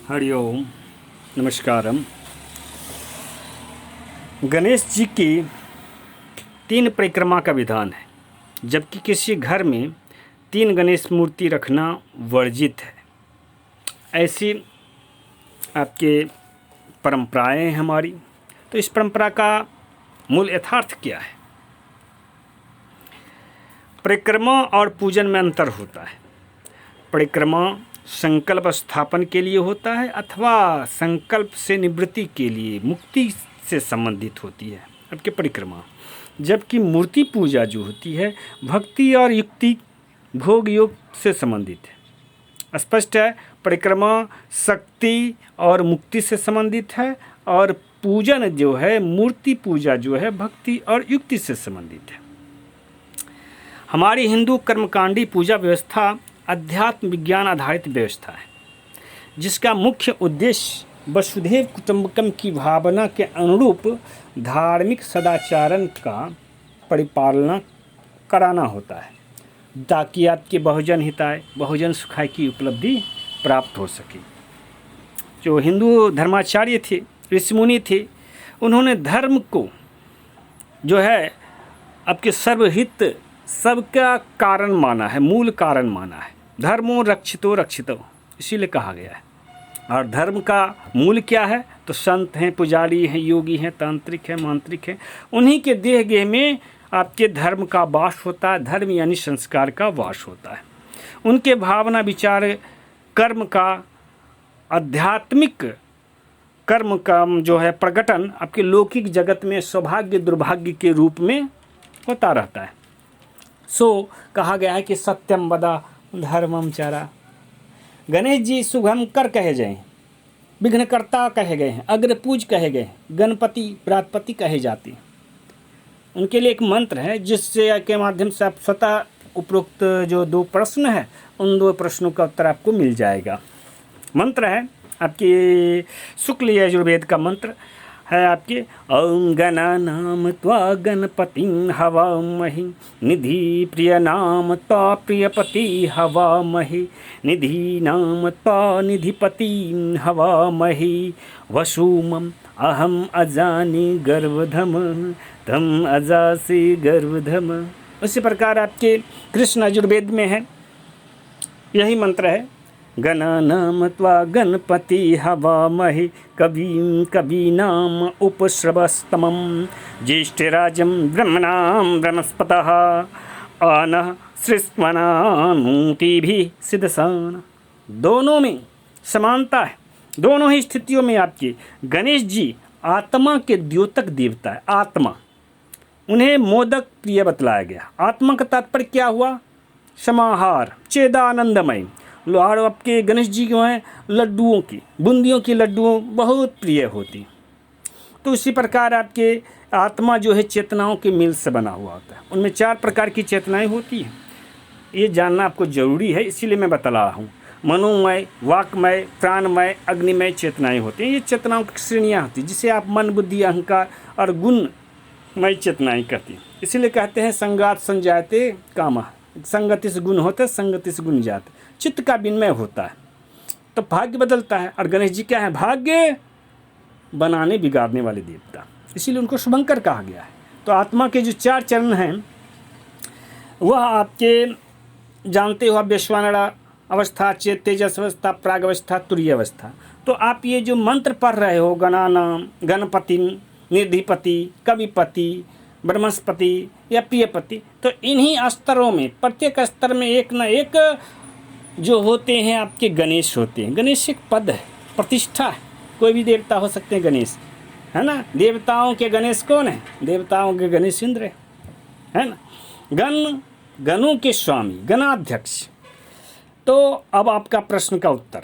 हरि ओम नमस्कारम। गणेश जी की 3 परिक्रमा का विधान है, जबकि किसी घर में 3 गणेश मूर्ति रखना वर्जित है। ऐसी आपके परंपराएं हैं हमारी। तो इस परंपरा का मूल यथार्थ क्या है? परिक्रमा और पूजन में अंतर होता है। परिक्रमा संकल्प स्थापन के लिए होता है अथवा संकल्प से निवृत्ति के लिए, मुक्ति से संबंधित होती है आपकी परिक्रमा। जबकि मूर्ति पूजा जो होती है भक्ति और युक्ति भोग योग से संबंधित है। स्पष्ट है, परिक्रमा शक्ति और मुक्ति से संबंधित है और पूजन जो है, मूर्ति पूजा जो है, भक्ति और युक्ति से संबंधित है। हमारी हिंदू कर्मकांडी पूजा व्यवस्था अध्यात्म विज्ञान आधारित व्यवस्था है, जिसका मुख्य उद्देश्य वसुधैव कुटुंबकम की भावना के अनुरूप धार्मिक सदाचारण का परिपालना कराना होता है, ताकि आपके बहुजन हिताय बहुजन सुखाय की उपलब्धि प्राप्त हो सके। जो हिंदू धर्माचार्य थे, ऋषिमुनि थे, उन्होंने धर्म को जो है आपके सर्वहित सबका कारण माना है, मूल कारण माना है। धर्मो रक्षितो रक्षितो इसीलिए कहा गया है। और धर्म का मूल क्या है? तो संत हैं, पुजारी हैं, योगी हैं, तांत्रिक हैं, मांत्रिक हैं। उन्हीं के देह गेह में आपके धर्म का वास होता है। धर्म यानी संस्कार का वास होता है। उनके भावना विचार कर्म का, आध्यात्मिक कर्म का जो है प्रकटन आपके लौकिक जगत में सौभाग्य दुर्भाग्य के रूप में होता रहता है। सो कहा गया है कि सत्यम वदा धर्मम चरा। गणेश जी शुभम कर कहे गए हैं, विघ्नकर्ता कहे गए हैं, अग्रपूज कहे गए हैं, गणपति बृहस्पति कहे जाते हैं। उनके लिए एक मंत्र है जिससे के माध्यम से आप स्वतः उपरोक्त जो 2 प्रश्न है उन 2 प्रश्नों का उत्तर आपको मिल जाएगा। मंत्र है आपकी शुक्ल यजुर्वेद का मंत्र है आपके ओम गणानाम त्वा गणपतिं हवामहि निधि प्रिय नाम त्वा प्रियपति हवामहि निधि नाम त्वा निधिपति हवामहि वसुमं अहम अजानि गर्वधम तम अजासि गर्वधम। उसी प्रकार आपके कृष्ण यजुर्वेद में है, यही मंत्र है गणानाम त्वा गणपति हवामहि कविं कवीनाम उपश्रवस्तमं ज्येष्ठराजं ब्रह्मणां ब्रह्मस्पतः आनः सृष्टवनानुतिभिः सिद्धसान। दोनों में समानता है। दोनों ही स्थितियों में आपके गणेश जी आत्मा के द्योतक देवता है। आत्मा, उन्हें मोदक प्रिय बतलाया गया। आत्मा का तात्पर्य क्या हुआ? समाहार, चेदानंदमय। और आपके गणेश जी जो हैं लड्डुओं की, बूंदियों की लड्डुओं बहुत प्रिय होती। तो इसी प्रकार आपके आत्मा जो है चेतनाओं के मिल से बना हुआ होता है। उनमें 4 प्रकार की चेतनाएं होती हैं। ये जानना आपको जरूरी है, इसीलिए मैं बता रहा हूँ। मनोमय, वाकमय, प्राणमय, अग्निमय चेतनाएं होती हैं। ये चेतनाओं की श्रेणियाँ होती हैं, जिसे आप मन, बुद्धि, अहंकार और गुणमय चेतनाएं कहती हैं। इसीलिए कहते हैं संगात संजायते कामः, संगति से गुण होते, संगति से गुण जाते। चित्त का विनिमय होता है तो भाग्य बदलता है। और गणेश जी क्या है? भाग्य बनाने बिगाड़ने वाले देवता, इसीलिए उनको शुभंकर कहा गया है। तो आत्मा के जो 4 चरण हैं वह आपके जानते हो, आप वैश्वानरा अवस्था, तेजस अवस्था, प्राग अवस्था, तुरीय अवस्था। तो आप ये जो मंत्र पढ़ रहे हो, गणानाम, गणपति, निधिपति, कविपति, ब्रह्मस्पति या प्रियपति, तो इन्हीं स्तरों में प्रत्येक स्तर में एक न एक जो होते हैं आपके गणेश होते हैं। गणेश एक पद है, प्रतिष्ठा है। कोई भी देवता हो सकते हैं गणेश, है ना। देवताओं के गणेश कौन है? देवताओं के गणेश इंद्र है ना। गणों के स्वामी, गणाध्यक्ष। तो अब आपका प्रश्न का उत्तर,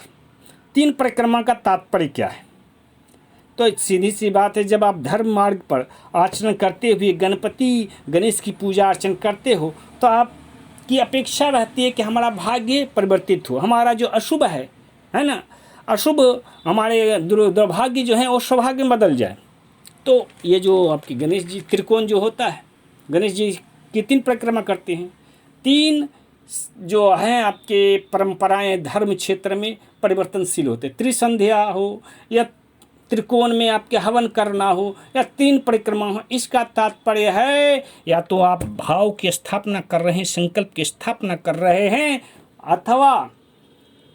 3 परिक्रमा का तात्पर्य क्या है? तो सीधी सी बात है, जब आप धर्म मार्ग पर आचरण करते हुए गणपति गणेश की पूजा अर्चन करते हो तो आप की अपेक्षा रहती है कि हमारा भाग्य परिवर्तित हो, हमारा जो अशुभ है ना, अशुभ हमारे दुर्भाग्य जो है वो सौभाग्य में बदल जाए। तो ये जो आपकी गणेश जी त्रिकोण जो होता है, गणेश जी की 3 परिक्रमा करते हैं। 3 जो हैं आपके परंपराएं धर्म क्षेत्र में परिवर्तनशील होते हैं। त्रिसंध्या हो या त्रिकोण में आपके हवन करना हो या 3 परिक्रमा हो, इसका तात्पर्य है या तो आप भाव की स्थापना कर रहे हैं, संकल्प की स्थापना कर रहे हैं, अथवा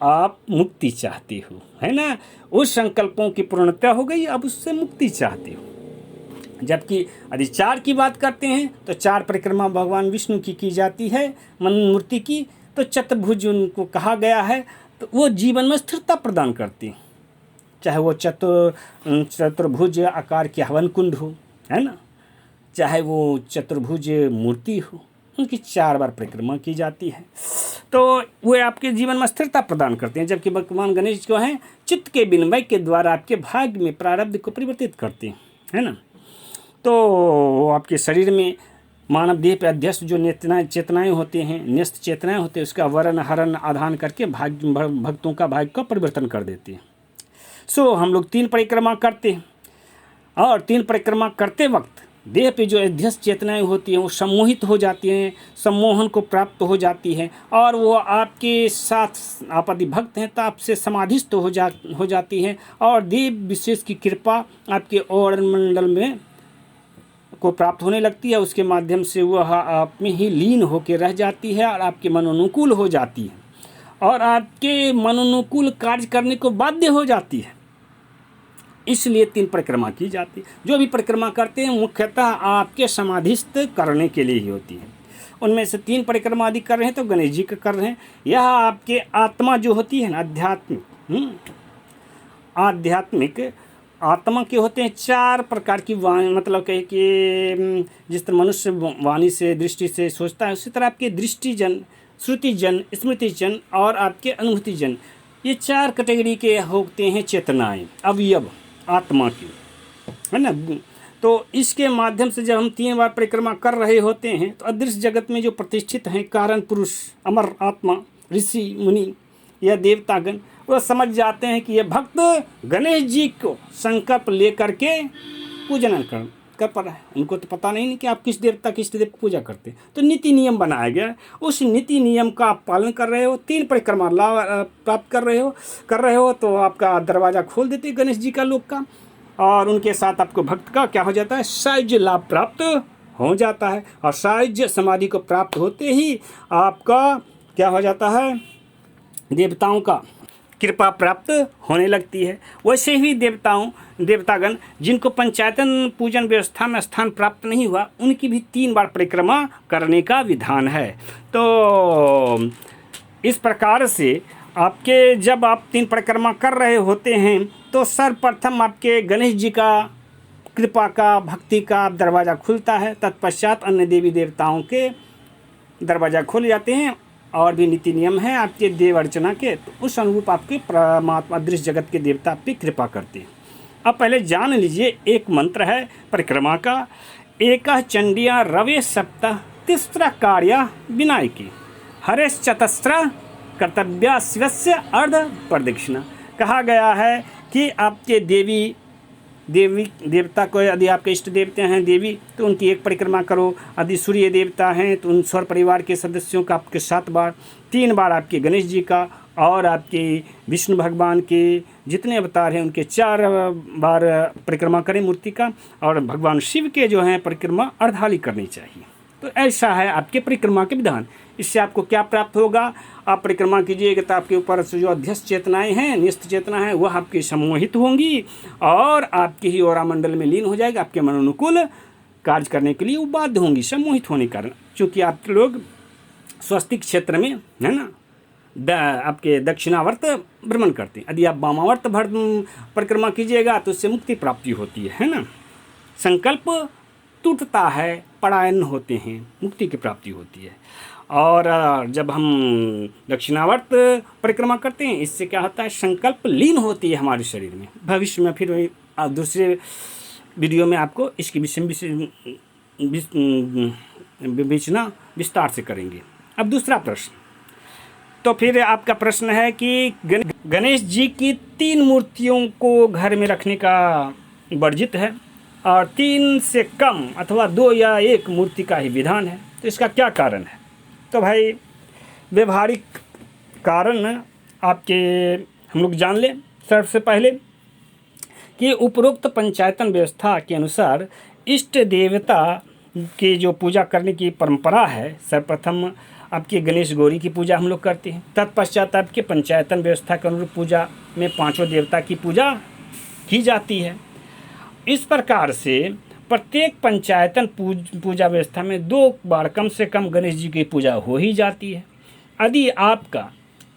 आप मुक्ति चाहते हो, है ना। उस संकल्पों की पूर्णता हो गई, अब उससे मुक्ति चाहते हो। जबकि यदि 4 की बात करते हैं तो 4 परिक्रमा भगवान विष्णु की जाती है, मन मूर्ति की, तो चतुर्भुज उनको कहा गया है। तो वो जीवन में स्थिरता प्रदान करती हैं, चाहे वो चतुर्भुज आकार के हवन कुंड हो, है ना, चाहे वो चतुर्भुज मूर्ति हो, उनकी 4 बार परिक्रमा की जाती है। तो वे आपके जीवन में स्थिरता प्रदान करते हैं। जबकि भगवान गणेश जो हैं चित्त के विनिमय के द्वारा आपके भाग्य में प्रारब्ध को परिवर्तित करते हैं, है ना। तो आपके शरीर में मानव देह पे अध्यस्त जो चेतनाएं होते हैं, न्यस्त चेतनाएं होते हैं, उसका वर्ण हरण आधान करके भक्तों का भाग्य का परिवर्तन कर देते हैं। सो हम लोग 3 परिक्रमा करते हैं, और 3 परिक्रमा करते वक्त देह पे जो अध्यस्त चेतनाएं होती हैं वो सम्मोहित हो जाती हैं, सम्मोहन को प्राप्त हो जाती है, और वो आपके साथ आप यदि भक्त हैं तो आपसे समाधिस्थ हो जाती हैं, और देव विशेष की कृपा आपके और मंडल में को प्राप्त होने लगती है। उसके माध्यम से वह आप में ही लीन होकर रह जाती है और आपके मनोनुकूल हो जाती है, और आपके मनोनुकूल कार्य करने को बाध्य हो जाती है। इसलिए 3 परिक्रमा की जाती है। जो भी परिक्रमा करते हैं मुख्यतः आपके समाधिस्थ करने के लिए ही होती है। उनमें से 3 परिक्रमा आदि कर रहे हैं तो गणेश जी का कर रहे हैं। यह आपके आत्मा जो होती है ना, आध्यात्मिक आत्मा के होते हैं 4 प्रकार की वाणी, मतलब कहे कि जिस तरह मनुष्य वाणी से दृष्टि से सोचता है, उसी तरह आपके दृष्टिजन, श्रुतिजन, स्मृतिजन और आपके अनुभूतिजन, ये 4 कैटेगरी के होते हैं चेतनाएं, अवयव आत्मा की, है ना। तो इसके माध्यम से जब हम 3 बार परिक्रमा कर रहे होते हैं तो अदृश्य जगत में जो प्रतिष्ठित हैं कारण पुरुष, अमर आत्मा, ऋषि मुनि या देवतागण, वो समझ जाते हैं कि ये भक्त गणेश जी को संकल्प लेकर के पूजन कर पा रहा है। उनको तो पता नहीं कि आप किस देवता किस देव की पूजा करते हैं। तो नीति नियम बनाया गया, उस नीति नियम का आप पालन कर रहे हो, 3 परिक्रमा लाभ प्राप्त कर रहे हो तो आपका दरवाज़ा खोल देते गणेश जी का लोक का, और उनके साथ आपको भक्त का क्या हो जाता है, सायुज्य लाभ प्राप्त हो जाता है। और सायुज्य समाधि को प्राप्त होते ही आपका क्या हो जाता है, देवताओं का कृपा प्राप्त होने लगती है। वैसे ही देवतागण जिनको पंचायतन पूजन व्यवस्था में स्थान प्राप्त नहीं हुआ, उनकी भी 3 बार परिक्रमा करने का विधान है। तो इस प्रकार से आपके जब आप 3 परिक्रमा कर रहे होते हैं तो सर्वप्रथम आपके गणेश जी का कृपा का, भक्ति का दरवाज़ा खुलता है। तत्पश्चात अन्य देवी देवताओं के दरवाज़ा खुल जाते हैं, और भी नीति नियम है आपके देव अर्चना के, तो उस अनुरूप आपके परमात्मा दृश्य जगत के देवता आप पे कृपा करते हैं। अब पहले जान लीजिए, एक मंत्र है परिक्रमा का, एकः चंडिया रवे सप्तः तिस्रा कार्या विनायकी हरेश चतस्रा कर्तव्या शिवस्य अर्ध प्रदक्षिणा। कहा गया है कि आपके देवता को, यदि आपके इष्ट देवते हैं देवी तो उनकी 1 परिक्रमा करो, यदि सूर्य देवता हैं तो उन स्वर परिवार के सदस्यों का आपके 7 बार, 3 बार आपके गणेश जी का, और आपके विष्णु भगवान के जितने अवतार हैं उनके 4 बार परिक्रमा करें मूर्ति का, और भगवान शिव के जो हैं परिक्रमा अर्धाली करनी चाहिए। तो ऐसा है आपके परिक्रमा के विधान। इससे आपको क्या प्राप्त होगा, आप परिक्रमा कीजिएगा तो आपके ऊपर से जो अध्यस्त चेतनाएं हैं, निस्त चेतना है, वह आपकी सम्मोहित होंगी और आपके ही औरा मंडल में लीन हो जाएगा। आपके मनोनुकूल कार्य करने के लिए वो बाध्य होंगी सम्मोहित होने के कारण, क्योंकि आप लोग स्वस्तिक क्षेत्र में, है ना, आपके दक्षिणावर्त भ्रमण करते हैं। यदि आप वामावर्त परिक्रमा कीजिएगा तो उससे मुक्ति प्राप्ति होती है ना। संकल्प टूटता है, पलायन होते हैं, मुक्ति की प्राप्ति होती है। और जब हम दक्षिणावर्त परिक्रमा करते हैं, इससे क्या होता है, संकल्प लीन होती है हमारे शरीर में। भविष्य में फिर दूसरे वीडियो में आपको इसकी विवेचना विस्तार से करेंगे। अब दूसरा प्रश्न, तो फिर आपका प्रश्न है कि गणेश जी की 3 मूर्तियों को घर में रखने का वर्जित है और 3 से कम अथवा 2 या 1 मूर्ति का ही विधान है, तो इसका क्या कारण है? तो भाई व्यवहारिक कारण आपके हम लोग जान लें सबसे पहले कि उपरोक्त पंचायतन व्यवस्था के अनुसार इष्ट देवता की जो पूजा करने की परंपरा है, सर्वप्रथम आपकी गणेश गौरी की पूजा हम लोग करते हैं। तत्पश्चात आपके पंचायतन व्यवस्था के अनुरूप पूजा में पांचों देवता की पूजा की जाती है। इस प्रकार से प्रत्येक पंचायतन पूजा व्यवस्था में 2 बार कम से कम गणेश जी की पूजा हो ही जाती है। यदि आपका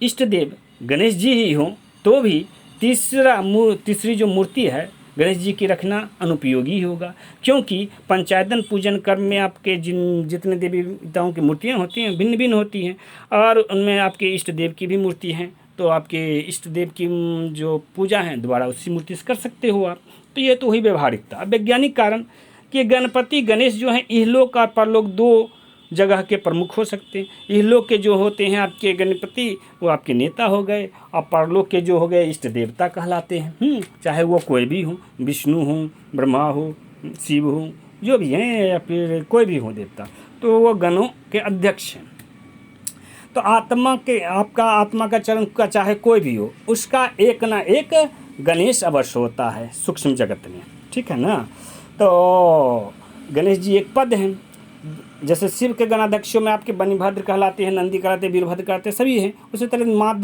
इष्ट देव गणेश जी ही हो तो भी तीसरी जो मूर्ति है गणेश जी की रखना अनुपयोगी होगा, क्योंकि पंचायतन पूजन कर्म में आपके जितने देवी देवताओं की मूर्तियाँ होती हैं भिन्न भिन्न होती हैं, और उनमें आपके इष्ट देव की भी मूर्ति हैं, तो आपके इष्ट देव की जो पूजा है दोबारा उसी मूर्ति से कर सकते हो आप। तो ये तो हुई व्यवहारिकता। वैज्ञानिक कारण कि गणपति गणेश जो हैं इहलोक और परलोक 2 जगह के प्रमुख हो सकते हैं। इहलोक के जो होते हैं आपके गणपति वो आपके नेता हो गए, और परलोक के जो हो गए इष्ट देवता कहलाते हैं। चाहे वो कोई भी हो, विष्णु हो, ब्रह्मा हो, शिव हो, जो भी हैं, या फिर कोई भी हो देवता, तो वो गणों के अध्यक्ष हैं। तो आपका आत्मा का चरण का चाहे कोई भी हो, उसका एक ना एक गणेश अवश्य होता है सूक्ष्म जगत में, ठीक है ना। तो गणेश जी एक पद हैं, जैसे शिव के गणाध्यक्षों में आपके बनिभद्र कहलाते हैं, नंदी कहलाते हैं, वीरभद्र कहलाते हैं, सभी हैं। उसी तरह माँ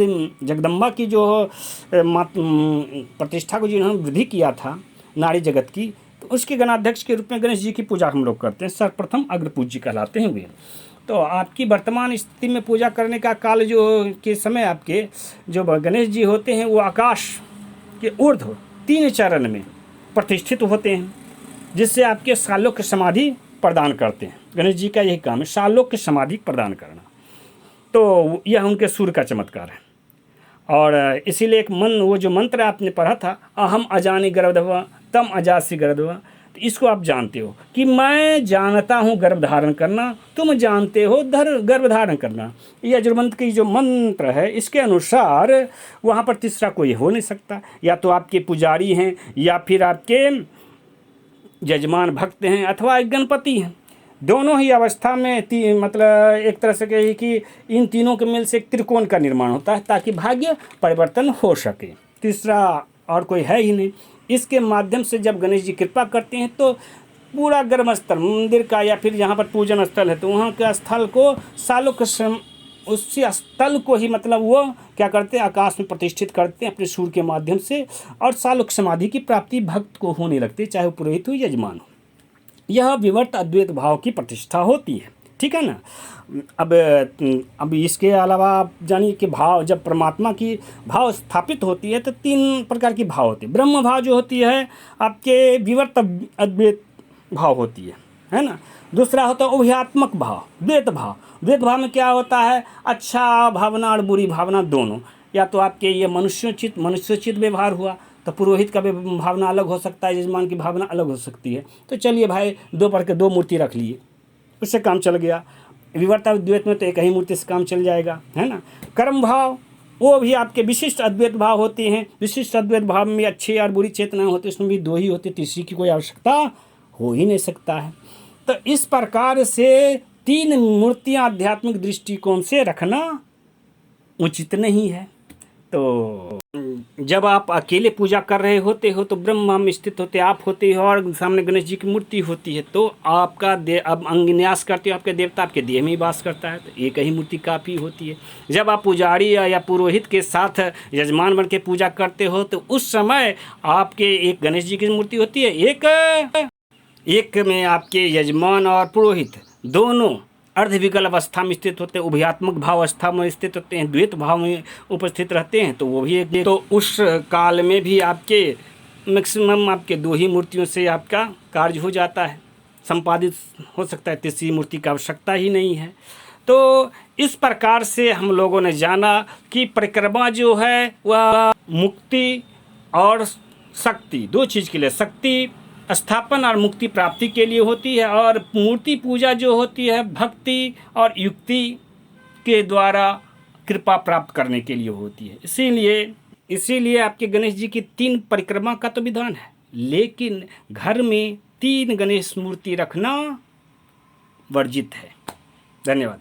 जगदम्बा की जो प्रतिष्ठा को जिन्होंने वृद्धि किया था नारी जगत की, तो उसके गणाध्यक्ष के रूप में गणेश जी की पूजा हम लोग करते हैं। सर्वप्रथम अग्रपूज्य कहलाते हैं वे। तो आपकी वर्तमान स्थिति में पूजा करने का काल जो के समय आपके जो गणेश जी होते हैं वो आकाश के ऊर्ध्व 3 चरण में प्रतिष्ठित होते हैं, जिससे आपके सालोक्य समाधि प्रदान करते हैं। गणेश जी का यही काम है, सालोक्य समाधि प्रदान करना। तो यह उनके सूर्य का चमत्कार है। और इसीलिए एक वो जो मंत्र आपने पढ़ा था, अहम अजानी गर्भधवा तम अजासी गर्भधवा, तो इसको आप जानते हो कि मैं जानता हूँ गर्भ धारण करना, तुम जानते हो गर्भ धारण करना। यह यजुर्वेद की जो मंत्र है इसके अनुसार वहाँ पर तीसरा कोई हो नहीं सकता। या तो आपके पुजारी हैं, या फिर आपके यजमान भक्त हैं, अथवा एक गणपति हैं। दोनों ही अवस्था में मतलब एक तरह से कहिए कि इन तीनों के मेल से एक त्रिकोण का निर्माण होता है, ताकि भाग्य परिवर्तन हो सके। तीसरा और कोई है ही नहीं। इसके माध्यम से जब गणेश जी कृपा करते हैं तो पूरा गर्भस्थल मंदिर का, या फिर जहाँ पर पूजन स्थल है तो वहाँ के स्थल को उसी स्थल को ही मतलब वो क्या करते हैं, आकाश में प्रतिष्ठित करते हैं अपने सूर्य के माध्यम से, और सालोक समाधि की प्राप्ति भक्त को होने लगती है, चाहे वो पुरोहित हो या यजमान हो। यह विवर्त अद्वैत भाव की प्रतिष्ठा होती है, ठीक है ना। अब इसके अलावा आप जानिए कि भाव, जब परमात्मा की भाव स्थापित होती है तो 3 प्रकार की भाव होती है। ब्रह्म भाव जो होती है आपके विवर्त अद्वैत भाव होती है ना। दूसरा होता है उभयात्मक भाव, द्वैत भाव। द्वैत भाव में क्या होता है, अच्छा भावना और बुरी भावना दोनों। या तो आपके ये मनुष्योचित व्यवहार हुआ तो पुरोहित का भावना अलग हो सकता है, यजमान की भावना अलग हो सकती है। तो चलिए भाई 2 पर के 2 मूर्ति रख लिए, उससे काम चल गया। विवर्त अद्वैत में तो एक ही मूर्ति से काम चल जाएगा, है ना। कर्म भाव वो भी आपके विशिष्ट अद्वैत भाव होते हैं। विशिष्ट अद्वैत भाव में अच्छी और बुरी चेतना होती है, उसमें भी 2 ही होती है, तीसरी की कोई आवश्यकता हो ही नहीं सकता है। तो इस प्रकार से 3 मूर्तियाँ आध्यात्मिक दृष्टिकोण से रखना उचित नहीं है। तो जब आप अकेले पूजा कर रहे होते हो तो ब्रह्म में स्थित होते आप होते हो, और सामने गणेश जी की मूर्ति होती है, तो आपका अब अंगन्यास करते हो, आपके देवता आपके देह में ही वास करता है, तो एक ही मूर्ति काफ़ी होती है। जब आप पुजारी या पुरोहित के साथ यजमान बन के पूजा करते हो तो उस समय आपके एक गणेश जी की मूर्ति होती है, एक में आपके यजमान और पुरोहित दोनों अर्धविकल अवस्था में स्थित होते हैं, उभयात्मक भाव अवस्था में स्थित होते हैं, द्वैत भाव में उपस्थित रहते हैं, तो वो भी एक। तो उस काल में भी आपके मैक्सिमम आपके 2 ही मूर्तियों से आपका कार्य हो जाता है, संपादित हो सकता है, तीसरी मूर्ति की आवश्यकता ही नहीं है। तो इस प्रकार से हम लोगों ने जाना कि परिक्रमा जो है वह मुक्ति और शक्ति 2 चीज़ के लिए, शक्ति स्थापन और मुक्ति प्राप्ति के लिए होती है, और मूर्ति पूजा जो होती है भक्ति और युक्ति के द्वारा कृपा प्राप्त करने के लिए होती है। इसीलिए आपके गणेश जी की 3 परिक्रमा का तो विधान है, लेकिन घर में 3 गणेश मूर्ति रखना वर्जित है। धन्यवाद।